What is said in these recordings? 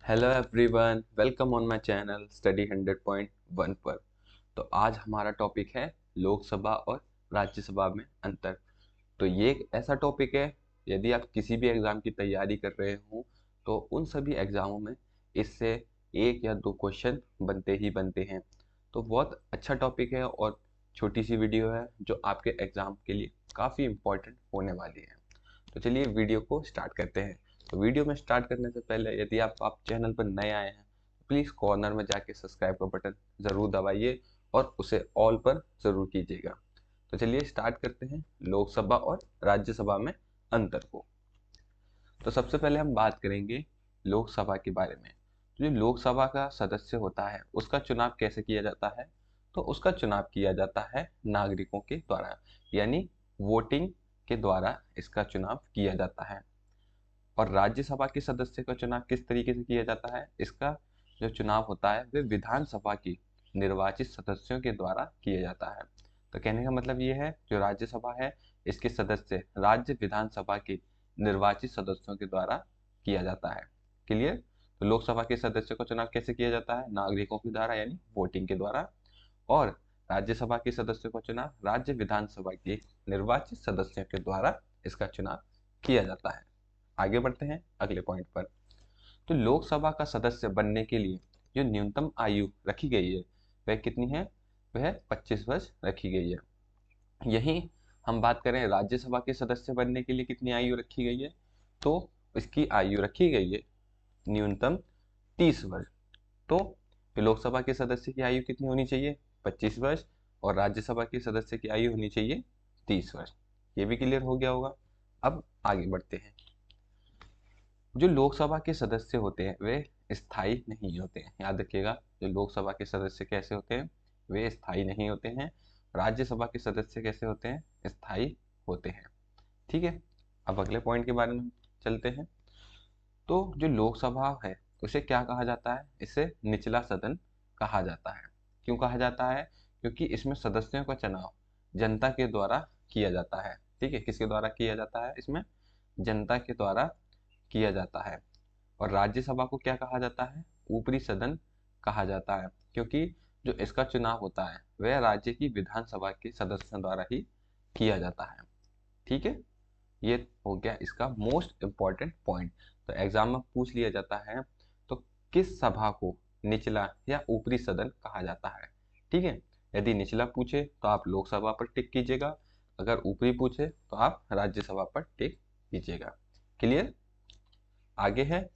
Hello everyone, welcome on my channel study 100.1 पर। तो आज हमारा टॉपिक है लोकसभा और राज्यसभा में अंतर। तो ये एक ऐसा टॉपिक है, यदि आप किसी भी एग्ज़ाम की तैयारी कर रहे हो तो उन सभी एग्ज़ामों में इससे एक या दो क्वेश्चन बनते ही बनते हैं। तो बहुत अच्छा टॉपिक है और छोटी सी वीडियो है जो आपके एग्ज़ाम के लिए काफ़ी इम्पोर्टेंट होने वाली है। तो चलिए वीडियो को स्टार्ट करते हैं। तो वीडियो में स्टार्ट करने से पहले यदि आप चैनल पर नए आए हैं प्लीज़ कॉर्नर में जाके सब्सक्राइब का बटन ज़रूर दबाइए और उसे ऑल पर ज़रूर कीजिएगा। तो चलिए स्टार्ट करते हैं लोकसभा और राज्यसभा में अंतर को। तो सबसे पहले हम बात करेंगे लोकसभा के बारे में। जो लोकसभा का सदस्य होता है उसका चुनाव कैसे किया जाता है? तो उसका चुनाव किया जाता है नागरिकों के द्वारा, यानी वोटिंग के द्वारा इसका चुनाव किया जाता है। और राज्यसभा के सदस्य का चुनाव किस तरीके से किया जाता है? इसका जो चुनाव होता है वह विधानसभा की निर्वाचित सदस्यों के द्वारा किया जाता है। तो कहने का मतलब ये है, जो राज्यसभा है इसके सदस्य राज्य विधानसभा के निर्वाचित सदस्यों के द्वारा किया जाता है। क्लियर? तो लोकसभा के सदस्यों का चुनाव कैसे किया जाता है? नागरिकों के द्वारा, यानी वोटिंग के द्वारा। और राज्यसभा के सदस्यों का चुनाव राज्य विधानसभा के निर्वाचित सदस्यों के द्वारा इसका चुनाव किया जाता है। आगे बढ़ते हैं अगले पॉइंट पर। तो लोकसभा का सदस्य बनने के लिए जो न्यूनतम आयु रखी गई है वह कितनी है? वह 25 वर्ष रखी गई है। यही हम बात करें राज्यसभा के सदस्य बनने के लिए कितनी आयु रखी गई है, तो इसकी आयु रखी गई है न्यूनतम 30 वर्ष। तो लोकसभा के सदस्य की आयु कितनी होनी चाहिए? 25 वर्ष। और राज्यसभा के सदस्य की आयु होनी चाहिए 30 वर्ष। ये भी क्लियर हो गया होगा। अब आगे बढ़ते हैं। जो लोकसभा के सदस्य होते हैं वे स्थायी नहीं होते हैं। याद रखिएगा, जो लोकसभा के सदस्य कैसे होते हैं? वे स्थायी नहीं होते हैं। राज्यसभा के सदस्य कैसे होते हैं? स्थायी होते हैं। ठीक है, अब अगले पॉइंट के बारे में चलते हैं। तो जो लोकसभा है उसे क्या कहा जाता है? इसे निचला सदन कहा जाता है। क्यों कहा जाता है? क्योंकि इसमें सदस्यों का चुनाव जनता के द्वारा किया जाता है। ठीक है, किसके द्वारा किया जाता है? इसमें जनता के द्वारा किया जाता है। और राज्यसभा को क्या कहा जाता है? ऊपरी सदन कहा जाता है, क्योंकि जो इसका चुनाव होता है वह राज्य की विधानसभा के सदस्यों द्वारा ही किया जाता है। ठीक है, ये हो गया इसका मोस्ट इम्पॉर्टेंट पॉइंट। तो एग्जाम में पूछ लिया जाता है तो किस सभा को निचला या ऊपरी सदन कहा जाता है? ठीक है, यदि निचला पूछे तो आप लोकसभा पर टिक कीजिएगा, अगर ऊपरी पूछे तो आप राज्यसभा पर टिक कीजिएगा। क्लियर? आगे है,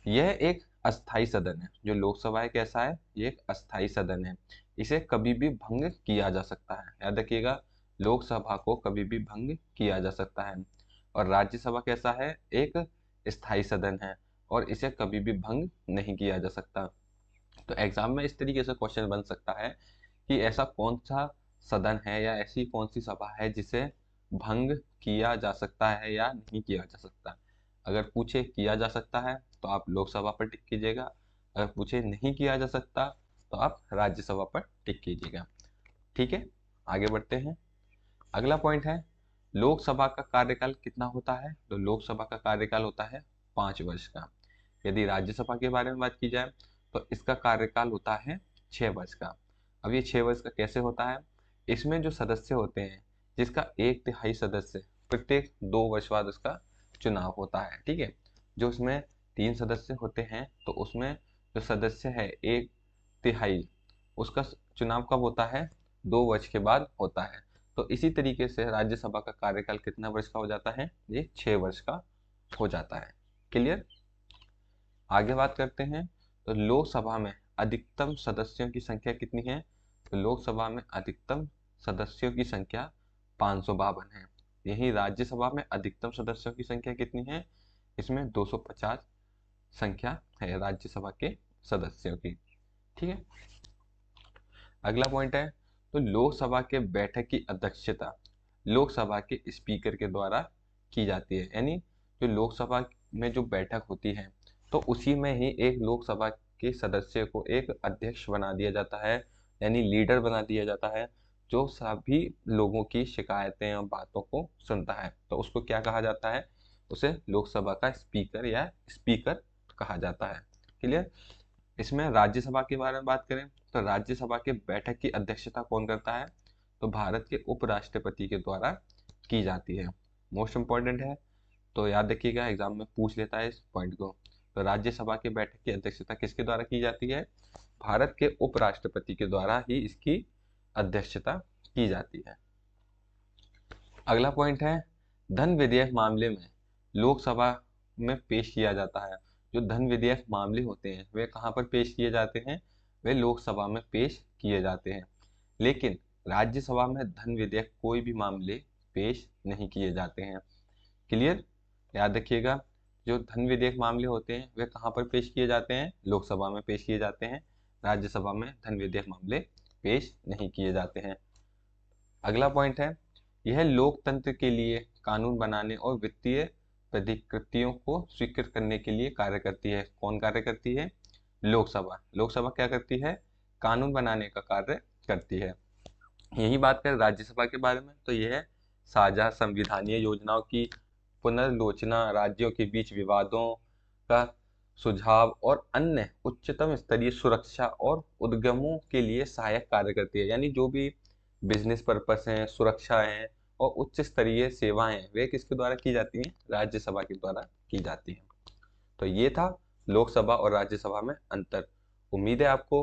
यह एक अस्थाई सदन है। जो लोकसभा है कैसा है? ये एक अस्थाई सदन है। इसे कभी भी भंग किया जा सकता है। याद रखिएगा, लोकसभा को कभी भी भंग किया जा सकता है। और राज्यसभा कैसा है? एक स्थायी सदन है और इसे कभी भी भंग नहीं किया जा सकता। तो एग्जाम में इस तरीके से क्वेश्चन बन सकता है कि ऐसा कौन सा सदन है या ऐसी कौन सी सभा है जिसे भंग किया जा सकता है या नहीं किया जा सकता। अगर पूछे किया जा सकता है तो आप लोकसभा पर टिक कीजिएगा, अगर पूछे नहीं किया जा सकता तो आप राज्यसभा पर टिक कीजिएगा। ठीक है, आगे बढ़ते हैं। अगला पॉइंट है, लोकसभा का कार्यकाल कितना होता है? तो लोकसभा का कार्यकाल होता है 5 वर्ष का। यदि राज्यसभा के बारे में बात की जाए तो इसका कार्यकाल होता है 6 वर्ष का। अब ये 6 वर्ष का कैसे होता है? इसमें जो सदस्य होते हैं जिसका 1/3 सदस्य प्रत्येक 2 वर्ष बाद उसका चुनाव होता है। ठीक है, जो उसमें 3 सदस्य होते हैं तो उसमें जो सदस्य है 1/3 उसका चुनाव कब होता है? 2 वर्ष के बाद होता है। तो इसी तरीके से राज्यसभा का कार्यकाल कितना वर्ष का हो जाता है? ये 6 वर्ष का हो जाता है। क्लियर? आगे बात करते हैं। तो लोकसभा में अधिकतम सदस्यों की संख्या कितनी है? तो लोकसभा में अधिकतम सदस्यों की संख्या 552 है। यही राज्यसभा में अधिकतम सदस्यों की संख्या कितनी है? इसमें 250 संख्या है राज्यसभा के सदस्यों की। ठीक है, अगला पॉइंट है, तो लोकसभा के बैठक की अध्यक्षता लोकसभा के स्पीकर के द्वारा की जाती है। यानी जो लोकसभा में जो बैठक होती है तो उसी में ही एक लोकसभा के सदस्य को एक अध्यक्ष बना दिया जाता है, यानी लीडर बना दिया जाता है, जो सभी लोगों की शिकायतें और बातों को सुनता है। तो उसको क्या कहा जाता है? उसे लोकसभा का स्पीकर या स्पीकर कहा जाता है। क्लियर। इसमें राज्यसभा के बारे में बात करें तो राज्यसभा के बैठक की अध्यक्षता कौन करता है, तो भारत के उपराष्ट्रपति के द्वारा की जाती है। मोस्ट इम्पॉर्टेंट है, तो याद रखिएगा, एग्जाम में पूछ लेता है इस पॉइंट को। तो राज्यसभा के बैठक की अध्यक्षता किसके द्वारा की जाती है, भारत के उपराष्ट्रपति के द्वारा ही इसकी अध्यक्षता की जाती है। अगला पॉइंट है, धन विधेयक मामले में लोकसभा में पेश किया जाता है। जो धन विधेयक मामले होते हैं वे कहाँ पर पेश किए जाते हैं, वे लोकसभा में पेश किए जाते हैं। लेकिन राज्यसभा में धन विधेयक कोई भी मामले पेश नहीं किए जाते हैं। क्लियर, याद रखिएगा, जो धन विधेयक मामले होते हैं वे कहाँ पर पेश किए जाते हैं, लोकसभा में पेश किए जाते हैं। राज्यसभा में धन विधेयक मामले पेश नहीं किए जाते हैं। अगला पॉइंट है, यह लोकतंत्र के लिए कानून बनाने और वित्तीय प्रतिकृतियों को स्वीकृत करने के लिए कार्य करती है। कौन कार्य करती है, लोकसभा। लोकसभा क्या करती है, कानून बनाने का कार्य करती है। यही बात करें राज्यसभा के बारे में तो यह साझा संविधानीय योजनाओं की पुनर्लोचना, राज्यों के बीच विवादों का सुझाव और अन्य उच्चतम स्तरीय सुरक्षा और उद्यमों के लिए सहायक कार्य करती है। यानी जो भी बिजनेस पर्पस हैं, सुरक्षा है और उच्च स्तरीय सेवाएं हैं, वे किसके द्वारा की जाती हैं, राज्यसभा के द्वारा की जाती हैं। तो ये था लोकसभा और राज्यसभा में अंतर। उम्मीद है आपको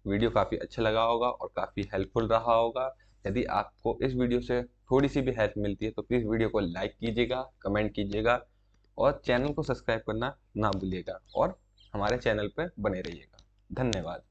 वीडियो काफ़ी अच्छा लगा होगा और काफ़ी हेल्पफुल रहा होगा। यदि आपको इस वीडियो से थोड़ी सी भी हेल्प मिलती है तो प्लीज़ वीडियो को लाइक कीजिएगा, कमेंट कीजिएगा और चैनल को सब्सक्राइब करना ना भूलिएगा और हमारे चैनल पर बने रहिएगा। धन्यवाद।